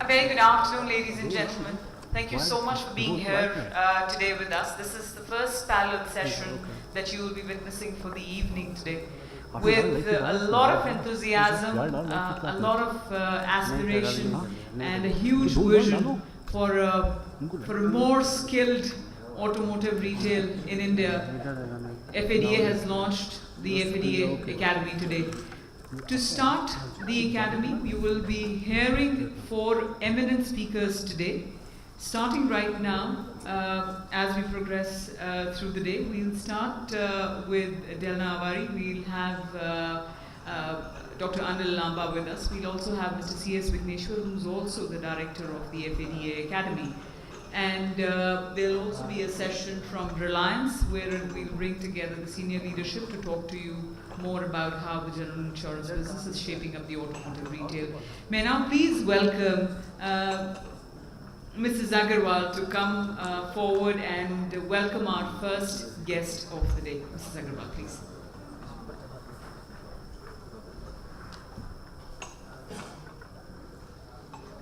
Very good afternoon, ladies and gentlemen. Thank you so much for being here today with us. This is the first parallel session that you will be witnessing for the evening today. With a lot of enthusiasm, a lot of aspiration, and a huge vision for a more skilled automotive retail in India, FADA has launched the FADA Academy today. To start the Academy, you will be hearing 4 eminent speakers today. Starting right now, as we progress through the day, we'll start with Delna Avari. We'll have Dr. Anil Lamba with us. We'll also have Mr. C.S. Vigneshwar, who's also the director of the FADA Academy. And there'll also be a session from Reliance, where we'll bring together the senior leadership to talk to you more about how the general insurance business is shaping up the automotive retail. May I now please welcome Mrs. Agarwal to come forward and welcome our first guest of the day. Mrs. Agarwal, please.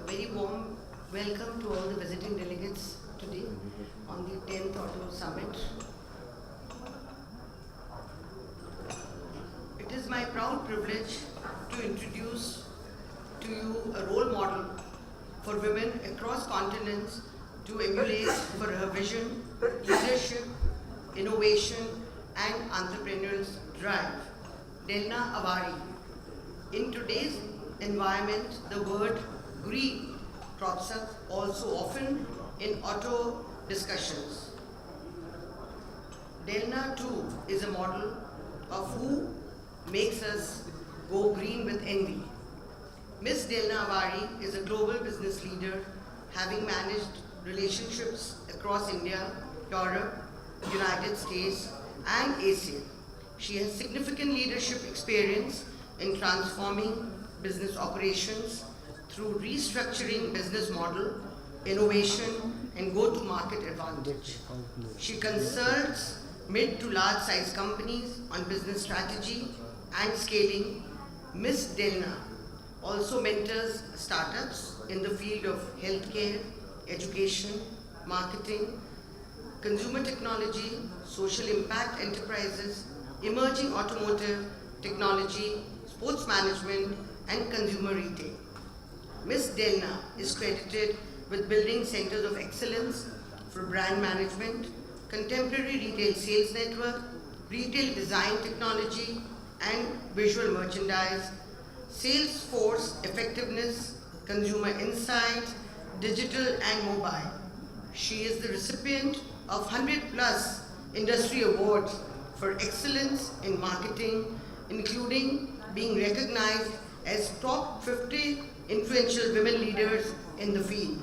A very warm welcome to all the visiting delegates today on the 10th Auto Summit. It is my proud privilege to introduce to you a role model for women across continents to emulate for her vision, leadership, innovation, and entrepreneurial drive. Delna Avari. In today's environment, the word green crops up also often in auto discussions. Delna too is a model of who makes us go green with envy. Miss Delna Avari is a global business leader, having managed relationships across India, Europe, United States, and Asia. She has significant leadership experience in transforming business operations through restructuring business model, innovation, and go-to-market advantage. She consults mid to large size companies on business strategy and scaling. Miss Delna also mentors startups in the field of healthcare, education, marketing, consumer technology, social impact enterprises, emerging automotive, technology, sports management, and consumer retail. Ms. Delna is credited with building centers of excellence for brand management, contemporary retail sales network, retail design technology, and visual merchandise, sales force effectiveness, consumer insight, digital and mobile. She is the recipient of 100+ industry awards for excellence in marketing, including being recognized as top 50 influential women leaders in the field.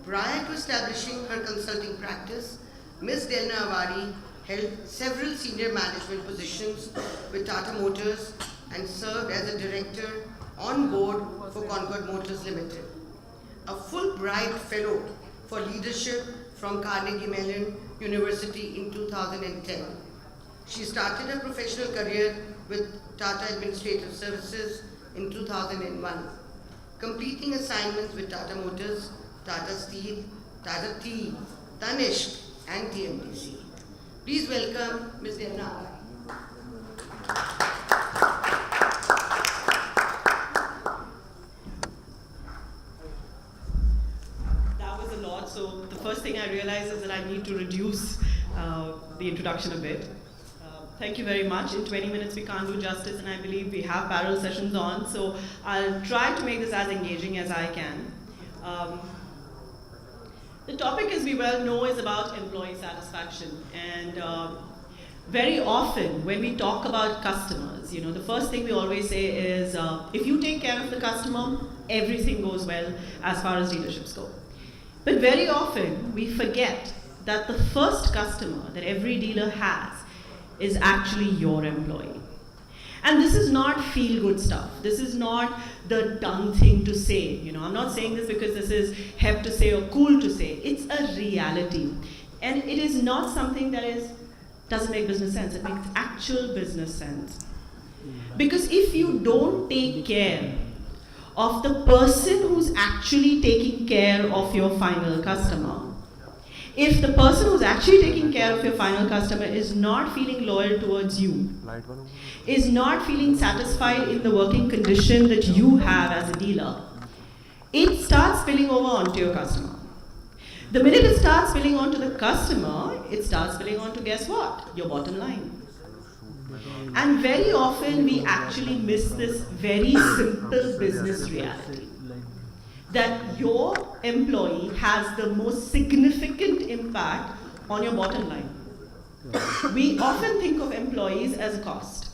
Prior to establishing her consulting practice, Ms. Delna Avari held several senior management positions with Tata Motors and served as a director on board for Concord Motors Limited. A Fulbright Fellow for Leadership from Carnegie Mellon University in 2010. She started her professional career with Tata Administrative Services in 2001, completing assignments with Tata Motors, Tata Steel, Tata Tea, Tanishq, and TMDC. Please welcome Ms. Delna Avari. That was a lot, so the first thing I realized is that I need to reduce the introduction a bit. Thank you very much. In 20 minutes we can't do justice, and I believe we have parallel sessions on, so I'll try to make this as engaging as I can. The topic, as we well know, is about employee satisfaction, and very often when we talk about customers, the first thing we always say is, if you take care of the customer, everything goes well as far as dealerships go. But very often we forget that the first customer that every dealer has is actually your employee. And this is not feel-good stuff. This is not the done thing to say. I'm not saying this because this is hip to say or cool to say. It's a reality. And it is not something that doesn't make business sense. It makes actual business sense. Because if you don't take care of the person who's actually taking care of your final customer. If the person who's actually taking care of your final customer is not feeling loyal towards you, is not feeling satisfied in the working condition that you have as a dealer, it starts spilling over onto your customer. The minute it starts spilling onto the customer, it starts spilling onto, guess what? Your bottom line. And very often we actually miss this very simple business reality, that your employee has the most significant impact on your bottom line. We often think of employees as a cost.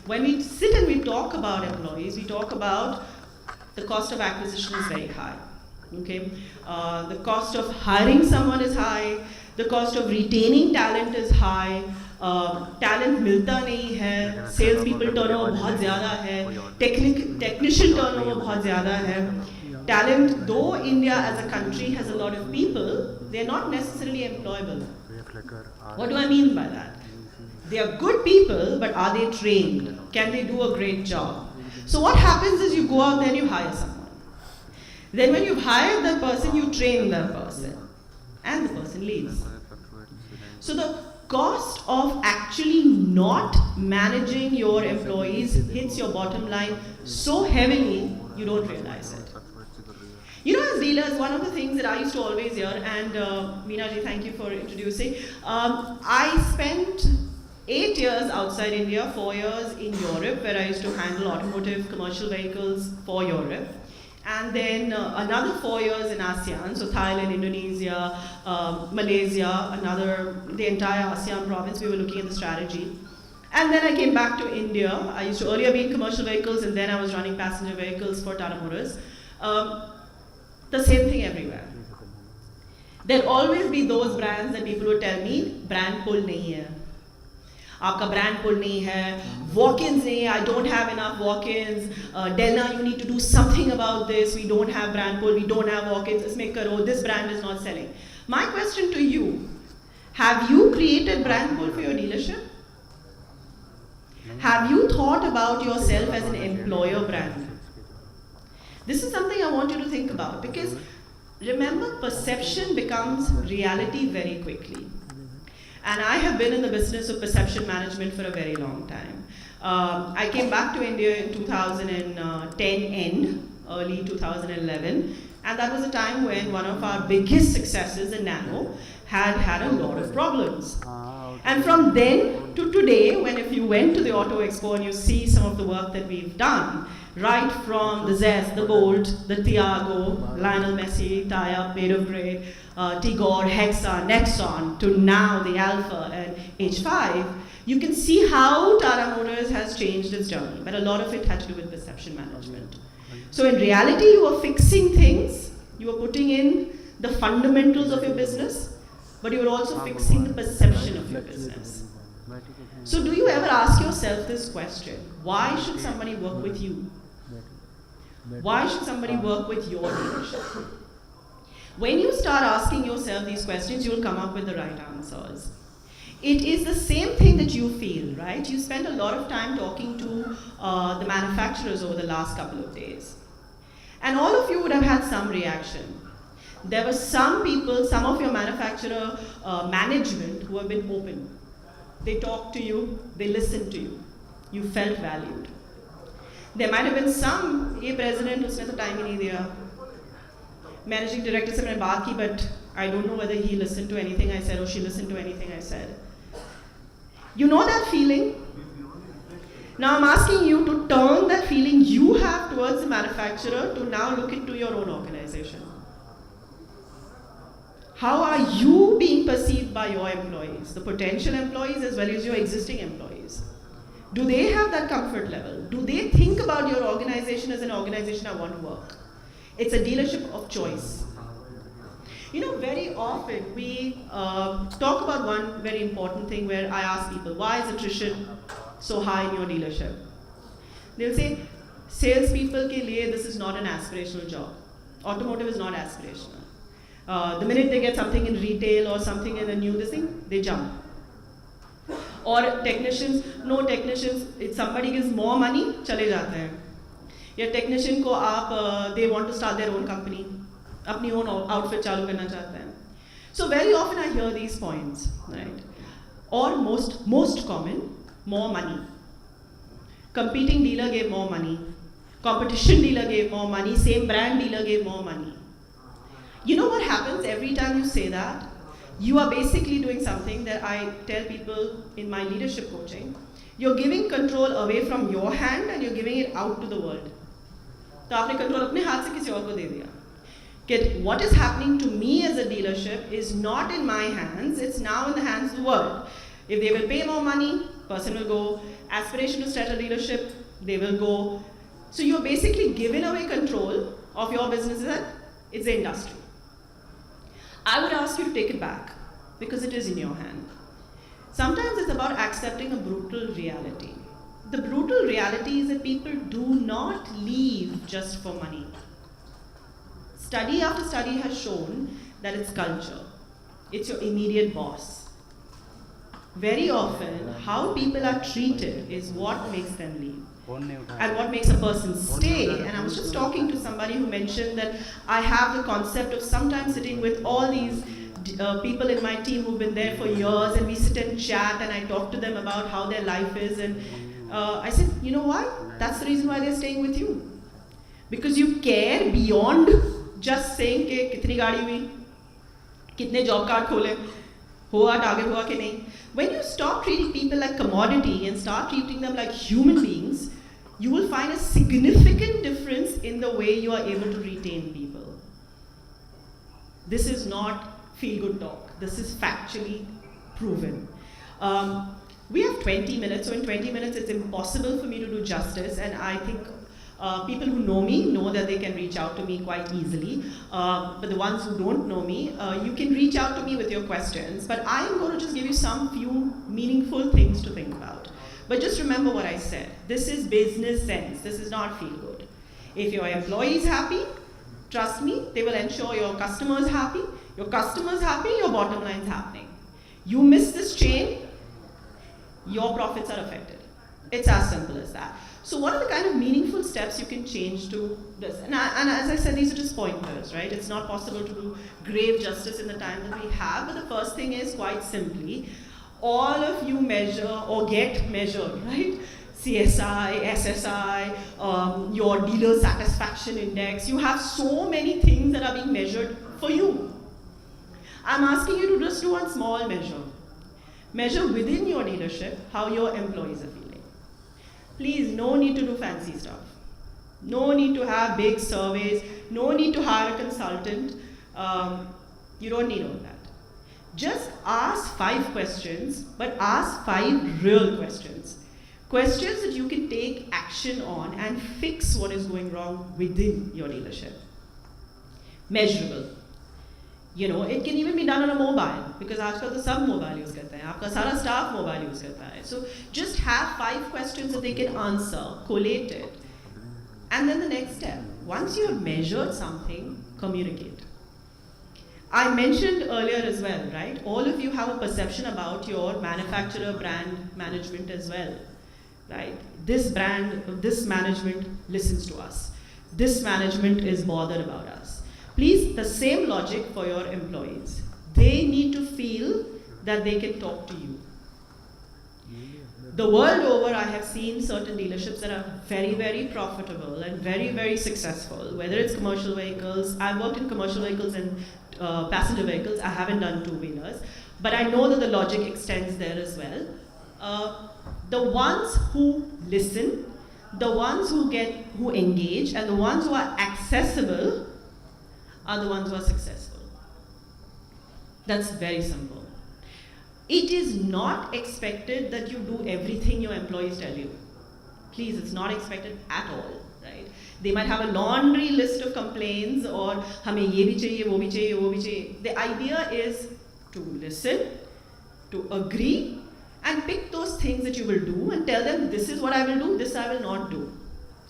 When we sit and we talk about employees, we talk about the cost of acquisition is very high. Okay, the cost of hiring someone is high, the cost of retaining talent is high, talent मिलता नहीं है, sales people turnover बहुत ज़्यादा है, technician turnover बहुत ज़्यादा है. Talent, though India as a country has a lot of people, they are not necessarily employable. What do I mean by that? They are good people, but are they trained? Can they do a great job? So what happens is you go out there and you hire someone. Then when you've hired that person, you train that person. And the person leaves. So the cost of actually not managing your employees hits your bottom line so heavily, you don't realize it. You know, as dealers, one of the things that I used to always hear, and Meena ji, thank you for introducing, I spent 8 years outside India, 4 years in Europe, where I used to handle automotive commercial vehicles for Europe. And then another 4 years in ASEAN, so Thailand, Indonesia, Malaysia, the entire ASEAN province, we were looking at the strategy. And then I came back to India. I used to earlier be in commercial vehicles, and then I was running passenger vehicles for Tata Motors. The same thing everywhere. There'll always be those brands that people would tell me, brand pull nahi hai. Aapka brand pull nahi hai. Walk-ins nahi hai. I don't have enough walk-ins. Delna, you need to do something about this. We don't have brand pull. We don't have walk-ins. Isme karo. This brand is not selling. My question to you, have you created brand pull for your dealership? Have you thought about yourself as an employer brand? This is something I want you to think about, because remember, perception becomes reality very quickly. And I have been in the business of perception management for a very long time. I came back to India in 2010 end, early 2011, and that was a time when one of our biggest successes in Nano had a lot of problems. And from then to today, when if you went to the Auto Expo and you see some of the work that we've done, right from the Zest, the Bolt, the Tiago, Lionel Messi, tie-up, made of grey, Tigor, Hexa, Nexon, to now the Alpha and H5, you can see how Tata Motors has changed its journey, but a lot of it had to do with perception management. So in reality, you are fixing things, you are putting in the fundamentals of your business, but you are also fixing the perception of your business. So do you ever ask yourself this question? Why should somebody work with you? Why should somebody work with your dealership? When you start asking yourself these questions, you will come up with the right answers. It is the same thing that you feel, right? You spend a lot of time talking to the manufacturers over the last couple of days. And all of you would have had some reaction. There were some people, some of your manufacturer management who have been open. They talked to you, they listened to you. You felt valued. There might have been some, ये president उसने तो time ही नहीं दिया. Managing director से मैंने बात की, but I don't know whether he listened to anything I said or she listened to anything I said. You know that feeling? Now I'm asking you to turn that feeling you have towards the manufacturer to now look into your own organization. How are you being perceived by your employees, the potential employees as well as your existing employees? Do they have that comfort level? Do they think about your organization as an organization I want to work? It's a dealership of choice. You know, very often we talk about one very important thing where I ask people, why is attrition so high in your dealership? They'll say, salespeople ke liye this is not an aspirational job. Automotive is not aspirational. The minute they get something in retail or something in a new thing, they jump. Or technicians, no technicians, if somebody gives more money, chale jate hain. या technician को आप they want to start their own company, अपनी own outfit चालू करना चाहते हैं. So very often I hear these points, right? Or most common, more money. Competing dealer gave more money. Competition dealer gave more money. Same brand dealer gave more money. You know what happens every time you say that? You are basically doing something that I tell people in my leadership coaching. You're giving control away from your hand and you're giving it out to the world. तो आपने control अपने हाथ से किसी और को दे दिया. What is happening to me as a dealership is not in my hands, it's now in the hands of the world. If they will pay more money, person will go. Aspiration to start a dealership, they will go. So you're basically giving away control of your business and it's the industry. I would ask you to take it back because it is in your hand. Sometimes it's about accepting a brutal reality. The brutal reality is that people do not leave just for money. Study after study has shown that it's culture. It's your immediate boss. Very often, how people are treated is what makes them leave. And what makes a person stay. And I was just talking to somebody who mentioned that I have the concept of sometimes sitting with all these people in my team who've been there for years, and we sit and chat and I talk to them about how their life is, and I said, you know why? That's the reason why they're staying with you. Because you care beyond just saying कि कितनी गाड़ी हुई, कितने job card खोले, हुआ target हुआ कि नहीं. When you stop treating people like commodity and start treating them like human beings, you will find a significant difference in the way you are able to retain people. This is not feel-good talk. This is factually proven. We have 20 minutes, so in 20 minutes it's impossible for me to do justice, and I think people who know me know that they can reach out to me quite easily. But the ones who don't know me, you can reach out to me with your questions, but I am going to just give you some few meaningful things to think about. But just remember what I said. This is business sense. This is not feel good. If your employee is happy, trust me, they will ensure your customer is happy. Your customer is happy, your bottom line is happening. You miss this chain, your profits are affected. It's as simple as that. So what are the kind of meaningful steps you can change to this? And as I said, these are just pointers, right? It's not possible to do grave justice in the time that we have, but the first thing is quite simply, all of you measure or get measured, right? CSI, SSI, your dealer satisfaction index. You have so many things that are being measured for you. I'm asking you to just do one small measure. Measure within your dealership how your employees are feeling. Please, no need to do fancy stuff. No need to have big surveys. No need to hire a consultant. You don't need all that. Just ask 5 questions, but ask 5 real questions. Questions that you can take action on and fix what is going wrong within your dealership. Measurable. You know, it can even be done on a mobile, because आजकल तो सब mobile use करते हैं. आपका सारा staff mobile use करता है. So just have 5 questions that they can answer, collate it, and then the next step. Once you have measured something, communicate. I mentioned earlier as well, right? All of you have a perception about your manufacturer brand management as well, right? This brand, this management listens to us. This management is bothered about us. Please, the same logic for your employees. They need to feel that they can talk to you. The world over, I have seen certain dealerships that are very, very profitable and very, very successful, whether it's commercial vehicles. I've worked in commercial vehicles and passenger vehicles. I haven't done two-wheelers, but I know that the logic extends there as well. The ones who listen, the ones who engage, and the ones who are accessible are the ones who are successful. That's very simple. It is not expected that you do everything your employees tell you. Please, it's not expected at all, right? They might have a laundry list of complaints, or हमें ये भी चाहिए, वो भी चाहिए, वो भी चाहिए. The idea is to listen, to agree, and pick those things that you will do and tell them, this is what I will do, this I will not do.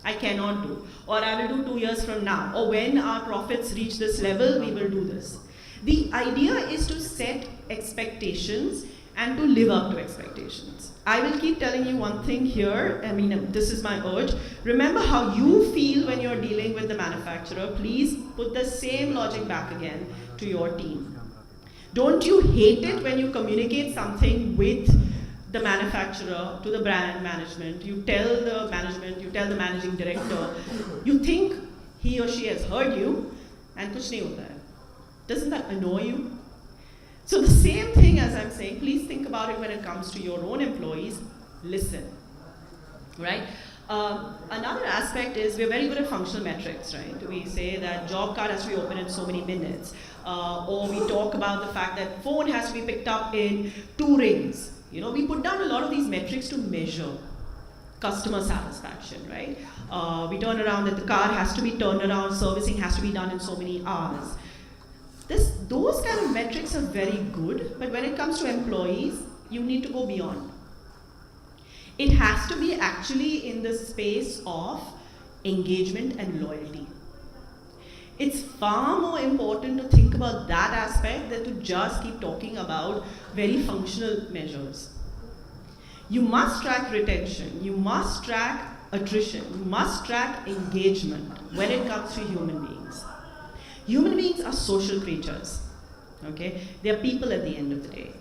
I cannot do, or I will do 2 years from now, or when our profits reach this level, we will do this. The idea is to set expectations and to live up to expectations. I will keep telling you one thing here, I mean, this is my urge. Remember how you feel when you're dealing with the manufacturer. Please put the same logic back again to your team. Don't you hate it when you communicate something with the manufacturer to the brand management? You tell the management, you tell the managing director, you think he or she has heard you, and kuch nahi hota hai. Doesn't that annoy you? So the same thing as I'm saying, please think about it when it comes to your own employees. Listen, right? Another aspect is we're very good at functional metrics, right? We say that job card has to be open in so many minutes. Or we talk about the fact that phone has to be picked up in 2 rings. You know, we put down a lot of these metrics to measure customer satisfaction, right? We turn around that the car has to be turned around, servicing has to be done in so many hours. Those kind of metrics are very good, but when it comes to employees, you need to go beyond. It has to be actually in the space of engagement and loyalty. It's far more important to think about that aspect than to just keep talking about very functional measures. You must track retention, you must track attrition, you must track engagement when it comes to human beings. Human beings are social creatures, okay? They are people at the end of the day.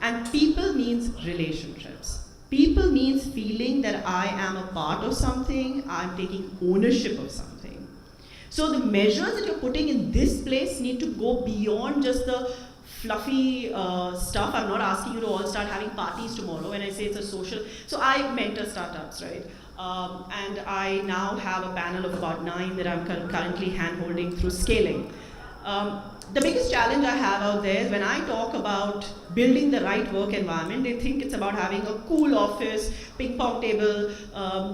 And people means relationships. People means feeling that I am a part of something, I'm taking ownership of something. So the measures that you're putting in this place need to go beyond just the fluffy stuff. I'm not asking you to all start having parties tomorrow when I say it's a social. So I mentor startups, right? And I now have a panel of about 9 that I'm currently hand-holding through scaling. The biggest challenge I have out there is when I talk about building the right work environment, they think it's about having a cool office, ping pong table,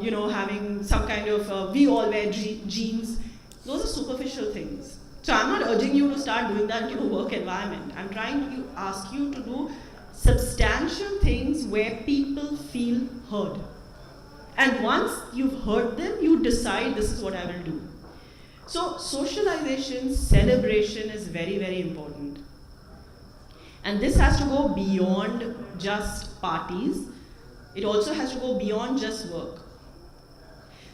you know, having some kind of, we all wear jeans. Those are superficial things. So I'm not urging you to start doing that in your work environment. I'm trying to ask you to do substantial things where people feel heard. And once you've heard them, you decide this is what I will do. So socialization, celebration is very, very important. And this has to go beyond just parties. It also has to go beyond just work.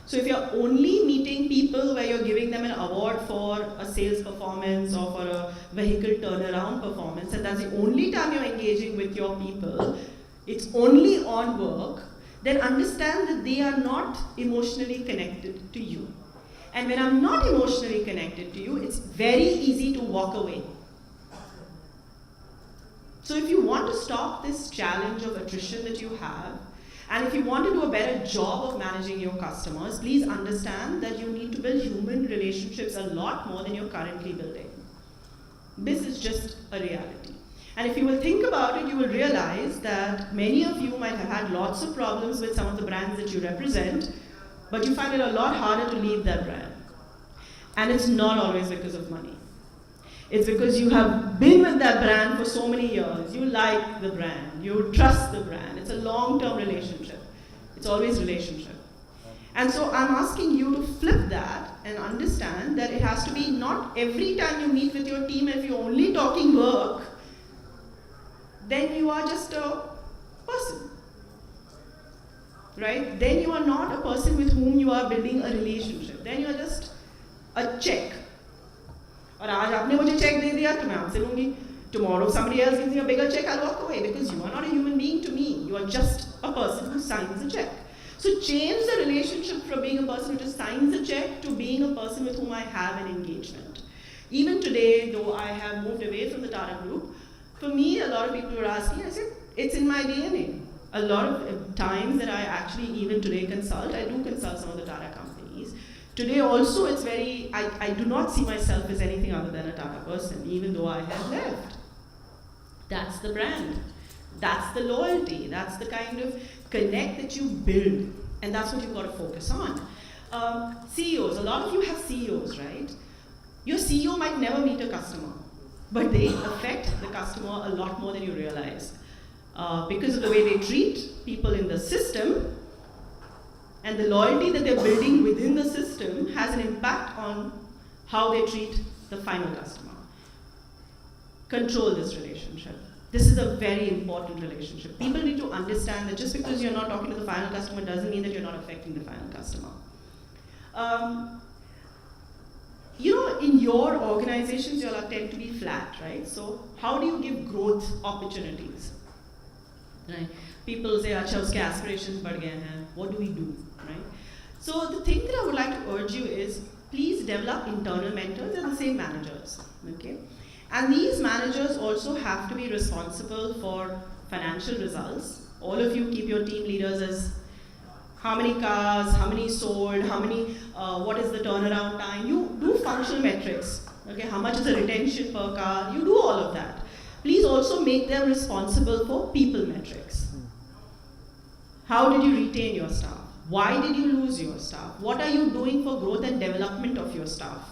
So if you're only meeting people where you're giving them an award for a sales performance or for a vehicle turnaround performance, and that's the only time you're engaging with your people, it's only on work, then understand that they are not emotionally connected to you. And when I'm not emotionally connected to you, it's very easy to walk away. So if you want to stop this challenge of attrition that you have, and if you want to do a better job of managing your customers, please understand that you need to build human relationships a lot more than you're currently building. This is just a reality. And if you will think about it, you will realize that many of you might have had lots of problems with some of the brands that you represent, but you find it a lot harder to leave that brand. And it's not always because of money. It's because you have been with that brand for so many years. You like the brand, you trust the brand. It's a long-term relationship. It's always relationship. And so I'm asking you to flip that and understand that it has to be not every time you meet with your team, if you're only talking work, then you are just a person, right? Then you are not a person with whom you are building a relationship. Then you are just a check. और आज आपने मुझे check दे दिया तो मैं आपसे लूँगी. Tomorrow somebody else gives me a bigger check, I'll walk away because you are not a human being to me. You are just a person who signs a check. So change the relationship from being a person who just signs a check to being a person with whom I have an engagement. Even today, though I have moved away from the Tata Group, for me, a lot of people were asking, I said, it's in my DNA. A lot of times that I actually, even today, consult, I do consult some of the Tata companies. Today also, it's very, I do not see myself as anything other than a Tata person, even though I have left. That's the brand. That's the loyalty. That's the kind of connect that you build. And that's what you've got to focus on. CEOs, a lot of you have CEOs, right? Your CEO might never meet a customer, but they affect the customer a lot more than you realize. Because of the way they treat people in the system, and the loyalty that they're building within the system has an impact on how they treat the final customer. Control this relationship. This is a very important relationship. People need to understand that just because you're not talking to the final customer doesn't mean that you're not affecting the final customer. In your organizations, you all tend to be flat, right? So how do you give growth opportunities? Right? People say, "Acha, uske aspirations बढ़ गए हैं." What do we do, right? So the thing that I would like to urge you is, please develop internal mentors and the same managers, okay? And these managers also have to be responsible for financial results. All of you keep your team leaders as how many cars, how many sold, what is the turnaround time. You do functional metrics, okay? How much is the retention per car? You do all of that. Please also make them responsible for people metrics. How did you retain your staff? Why did you lose your staff? What are you doing for growth and development of your staff?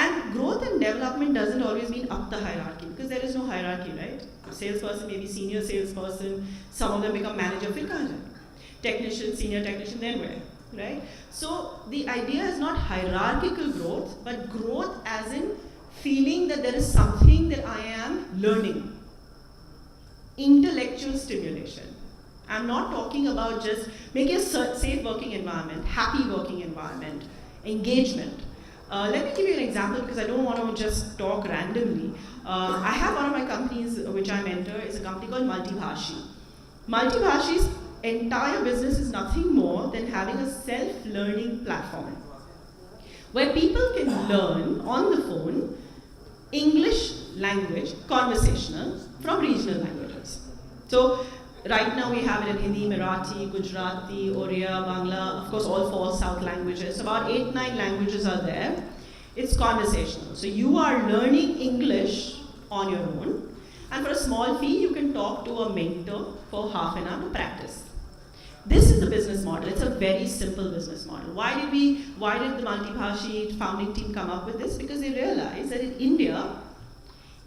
And growth and development doesn't always mean up the hierarchy, because there is no hierarchy, right? A salesperson may be senior salesperson, some of them become manager, फिर कहाँ जाए? Technician, senior technician, then where, right? So the idea is not hierarchical growth, but growth as in feeling that there is something that I am learning. Intellectual stimulation. I'm not talking about just making a safe working environment, happy working environment, engagement. Let me give you an example, because I don't want to just talk randomly. I have one of my companies which I mentor. It's a company called Multibhashi. Multibhashi's entire business is nothing more than having a self-learning platform where people can learn on the phone English language, conversational, from regional languages. So right now we have it in Hindi, Marathi, Gujarati, Oriya, Bangla, of course all 4 South languages. About 8-9 languages are there. It's conversational. So you are learning English on your own, and for a small fee you can talk to a mentor for half an hour to practice. This is the business model. It's a very simple business model. Why did the Multibhashi founding team come up with this? Because they realized that in India,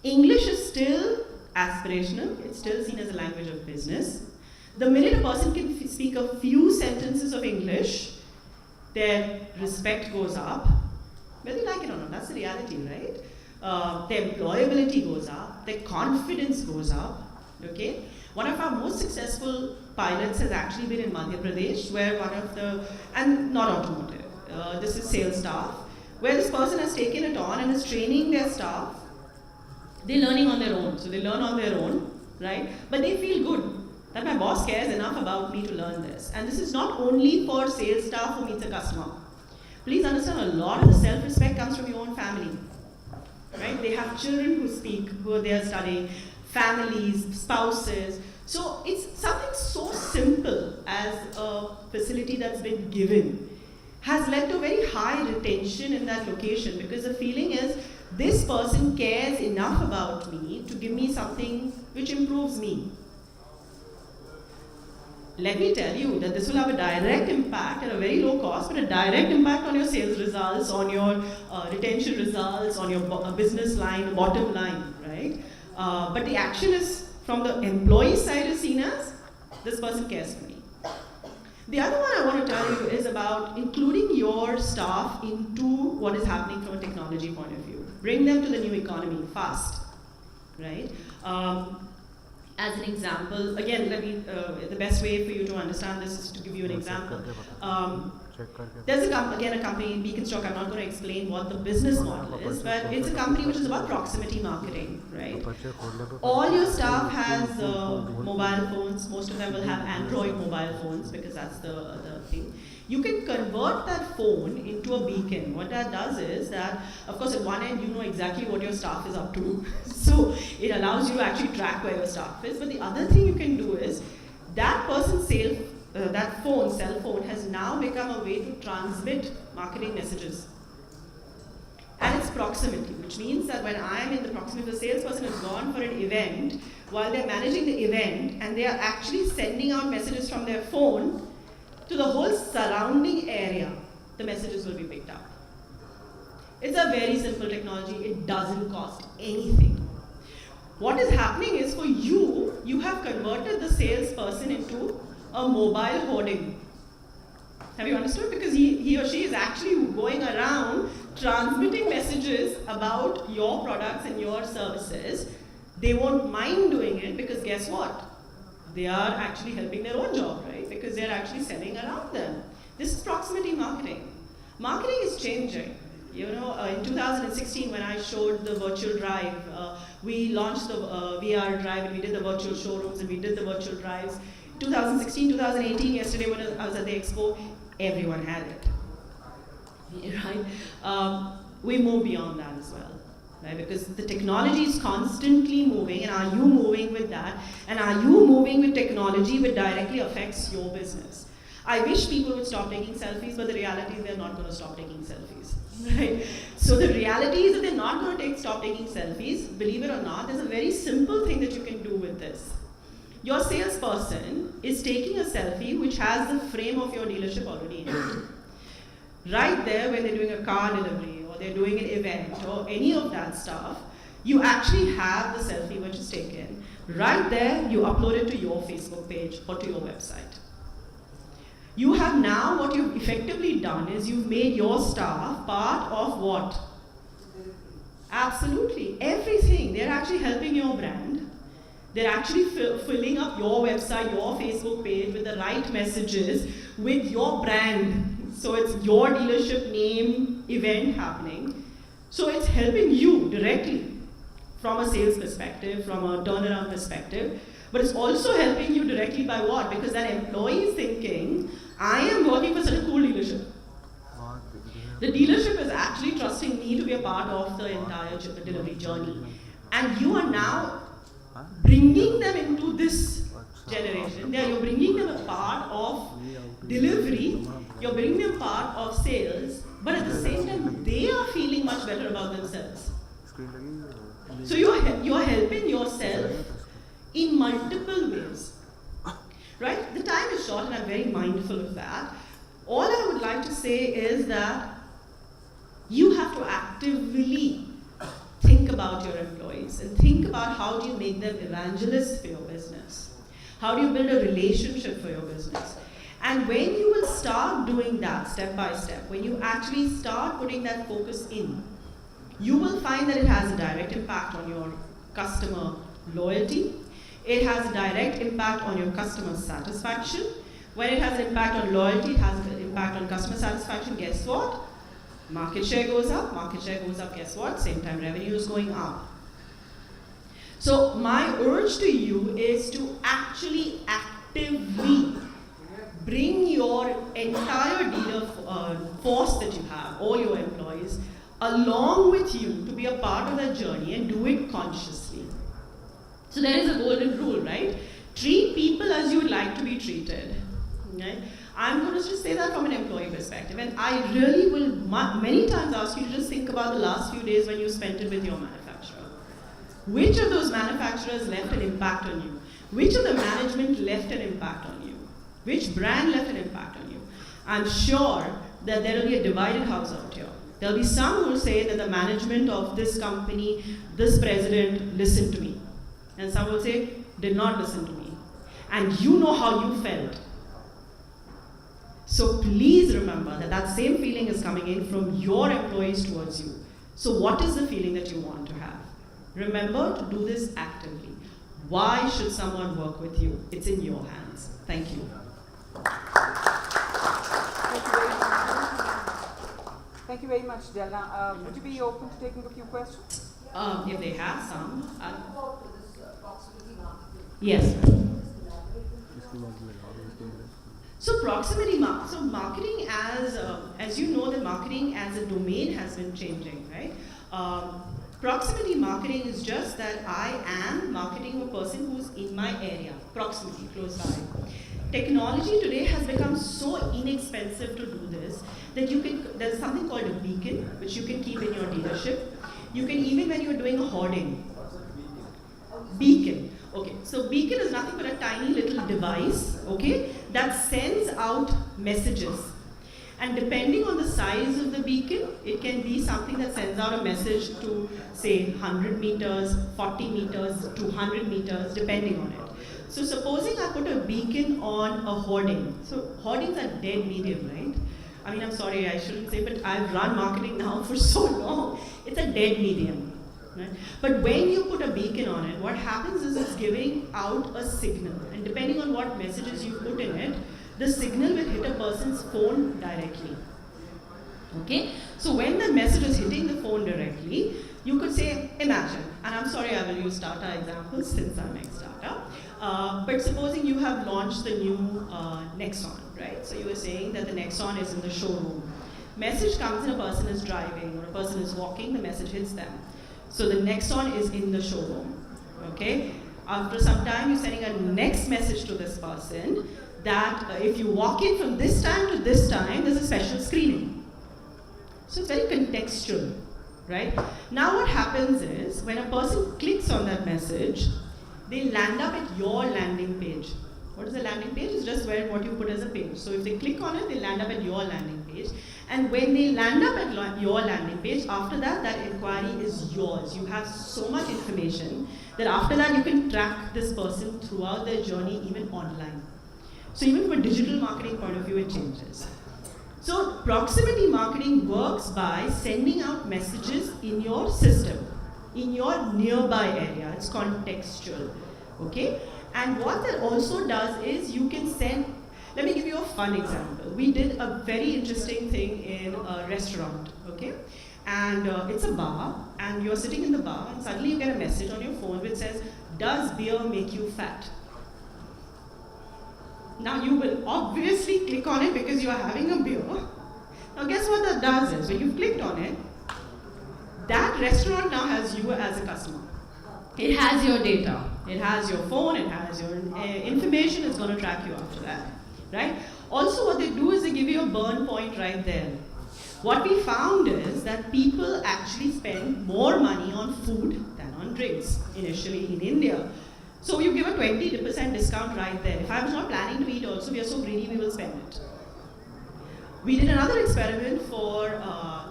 English is still aspirational. It's still seen as a language of business. The minute a person can speak a few sentences of English, their respect goes up, whether you like it or not. That's the reality, right? Their employability goes up, their confidence goes up, okay? One of our most successful pilots has actually been in Madhya Pradesh, where and not automotive, this is sales staff, where this person has taken it on and is training their staff. They're learning on their own, so they learn on their own, right? But they feel good that my boss cares enough about me to learn this. And this is not only for sales staff who meets a customer. Please understand, a lot of the self-respect comes from your own family, right? They have children who speak, who they are studying, families, spouses. So it's something so simple as a facility that's been given has led to very high retention in that location, because the feeling is this person cares enough about me to give me something which improves me. Let me tell you that this will have a direct impact at a very low cost, but a direct impact on your sales results, on your retention results, on your business line, bottom line, right? But the action is from the employee side is seen as, this person cares for me. The other one I want to tell you is about including your staff into what is happening from a technology point of view. Bring them to the new economy fast, right? As an example, again, the best way for you to understand this is to give you an example. There's a company, Beaconstock. I'm not going to explain what the business model is, but it's a company which is about proximity marketing, right? All your staff has mobile phones. Most of them will have Android mobile phones, because that's the thing. You can convert that phone into a beacon. What that does is that, of course, at one end, you know exactly what your staff is up to. So it allows you to actually track where your staff is. But the other thing you can do is, that person's cell phone has now become a way to transmit marketing messages. And it's proximity, which means that when I'm in the proximity, the salesperson has gone for an event, while they're managing the event, and they are actually sending out messages from their phone to the whole surrounding area, the messages will be picked up. It's a very simple technology. It doesn't cost anything. What is happening is, for you, you have converted the salesperson into a mobile hoarding. Have you understood? Because he or she is actually going around transmitting messages about your products and your services They won't mind doing it because guess what? They are actually helping their own job, right? Because they're actually selling around them. This is proximity marketing. Marketing is changing. You know, in 2016 when I showed the virtual drive, we launched the VR drive and we did the virtual showrooms and we did the virtual drives. 2016, 2018, yesterday when I was at the expo, everyone had it, right? We move beyond that as well, right? Because the technology is constantly moving, and are you moving with that? And are you moving with technology which directly affects your business? I wish people would stop taking selfies, but the reality is they're not going to stop taking selfies, right? So the reality is that they're not going to stop taking selfies. Believe it or not, there's a very simple thing that you can do with this. Your salesperson is taking a selfie which has the frame of your dealership already in it. Right there when they're doing a car delivery or they're doing an event or any of that stuff, you actually have the selfie which is taken. Right there, you upload it to your Facebook page or to your website. You have now, what you've effectively done is you've made your staff part of what? Absolutely, everything. They're actually helping your brand. They're actually filling up your website, your Facebook page with the right messages with your brand. So it's your dealership name event happening. So it's helping you directly from a sales perspective, from a turnaround perspective. But it's also helping you directly by what? Because that employee is thinking, I am working for such a cool dealership. The dealership is actually trusting me to be a part of the entire delivery journey. And you are now bringing them into this generation. You're bringing them a part of delivery, you're bringing them part of sales, but at the same time, they are feeling much better about themselves. So you're helping yourself in multiple ways. Right? The time is short and I'm very mindful of that. All I would like to say is that you have to actively think about your employees and think about how do you make them evangelists for your business. How do you build a relationship for your business? And when you will start doing that step by step, when you actually start putting that focus in, you will find that it has a direct impact on your customer loyalty. It has a direct impact on your customer satisfaction. When it has an impact on loyalty, it has an impact on customer satisfaction. Guess what? Market share goes up. Market share goes up, guess what? Same time revenue is going up. So my urge to you is to actually actively bring your entire dealer force that you have, all your employees, along with you to be a part of that journey and do it consciously. So there is a golden rule, right? Treat people as you would like to be treated. Right? I'm going to just say that from an employee perspective, and I really will many times ask you to just think about the last few days when you spent it with your manufacturer. Which of those manufacturers left an impact on you? Which of the management left an impact on you? Which brand left an impact on you? I'm sure that there will be a divided house out here. There will be some who will say that the management of this company, this president listened to me. And some will say, did not listen to me. And you know how you felt. So please remember that that same feeling is coming in from your employees towards you. So what is the feeling that you want to have? Remember to do this actively. Why should someone work with you? It's in your hands. Thank you. Thank you very much, Delna. Would you be open to taking a few questions? If they have some. Yes. So marketing as you know, the marketing as a domain has been changing, right? Proximity marketing is just that I am marketing a person who's in my area, proximity, close by. Technology today has become so inexpensive to do this that there's something called a beacon, which you can keep in your dealership. You can, even when you're doing a hoarding, beacon. Okay, so beacon is nothing but a tiny little device, okay, that sends out messages. And depending on the size of the beacon, it can be something that sends out a message to, say, 100 meters, 40 meters, 200 meters, depending on it. So supposing I put a beacon on a hoarding. So hoardings are dead medium, right? I mean, I'm sorry, I shouldn't say, but I've run marketing now for so long. It's a dead medium. Right? But when you put a beacon on it, what happens is it's giving out a signal. And depending on what messages you put in it, the signal will hit a person's phone directly. Okay? So when the message is hitting the phone directly, you could say, imagine, and I'm sorry I will use Tata examples since I'm ex-Tata, but supposing you have launched the new Nexon, right? So you were saying that the Nexon is in the showroom. Message comes in, a person is driving or a person is walking, the message hits them. So the Nexon is in the showroom, okay? After some time, you're sending a next message to this person that if you walk in from this time to this time, there's a special screening. So it's very contextual, right? Now what happens is, when a person clicks on that message, they land up at your landing page. What is a landing page? It's just where what you put as a page. So if they click on it, they land up at your landing page. And when they land up at your landing page, after that, that inquiry is yours. You have so much information that after that, you can track this person throughout their journey, even online. So even from a digital marketing point of view, it changes. So proximity marketing works by sending out messages in your system, in your nearby area. It's contextual, okay? And what that also does is you can send, let me give you a fun example. We did a very interesting thing in a restaurant, okay? And it's a bar, and you're sitting in the bar, and suddenly you get a message on your phone which says, does beer make you fat? Now you will obviously click on it because you are having a beer. Now guess what that does is, when you've clicked on it, that restaurant now has you as a customer. It has your data, it has your phone, it has your information, it's going to track you after that, right? Also what they do is they give you a burn point right there. What we found is that people actually spend more money on food than on drinks, initially in India. So you give a 20% discount right there. If I was not planning to eat also, we are so greedy, we will spend it. We did another experiment for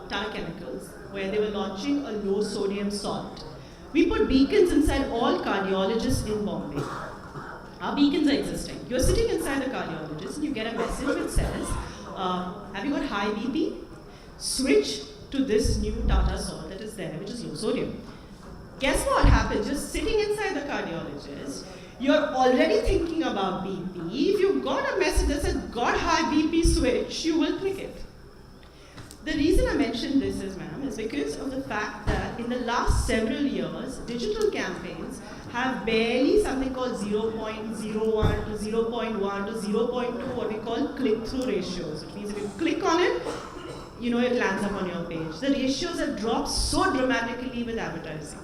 Tata Chemicals, where they were launching a low sodium salt. We put beacons inside all cardiologists in Bombay. Our beacons are existing. You're sitting inside the cardiologist and you get a message which says, have you got high BP? Switch to this new Tata salt that is there, which is low sodium. Guess what happens? Just sitting inside the cardiologist, you're already thinking about BP. If you've got a message that says, got high BP, switch, you will click it. The reason I mentioned this is, ma'am, is because of the fact that in the last several years, digital campaigns have barely something called 0.01 to 0.1 to 0.2, what we call click-through ratios. Which means if you click on it, you know it lands up on your page. The ratios have dropped so dramatically with advertising.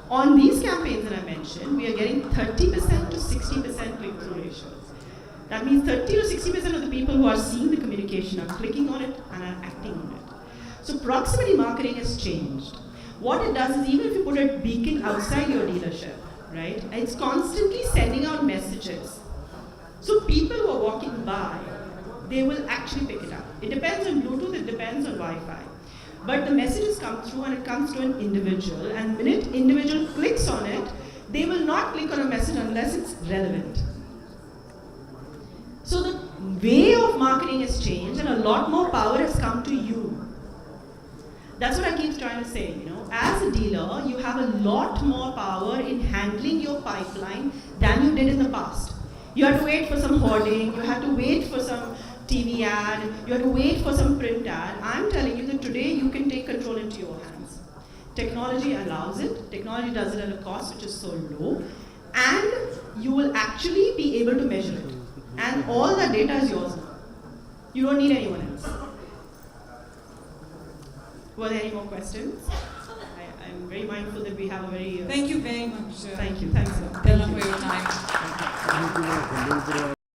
On these campaigns that I mentioned, we are getting 30% to 60% click-through ratios. That means 30 to 60% of the people who are seeing the communication are clicking on it and are acting on it. So proximity marketing has changed. What it does is, even if you put a beacon outside your dealership, right, it's constantly sending out messages. So people who are walking by, they will actually pick it up. It depends on Bluetooth, it depends on Wi-Fi. But the messages come through and it comes to an individual, and the minute individual clicks on it, they will not click on a message unless it's relevant. So the way of marketing has changed and a lot more power has come to you. That's what I keep trying to say, you know. As a dealer, you have a lot more power in handling your pipeline than you did in the past. You had to wait for some hoarding, you had to wait for some TV ad, you had to wait for some print ad. I'm telling you that today you can take control into your hands. Technology allows it, technology does it at a cost which is so low, and you will actually be able to measure it. And all that data is yours now. You don't need anyone else. Were there any more questions? I'm very mindful that we have a very... Thank you very much. Thank you. Thanks a lot. Thank you for your time.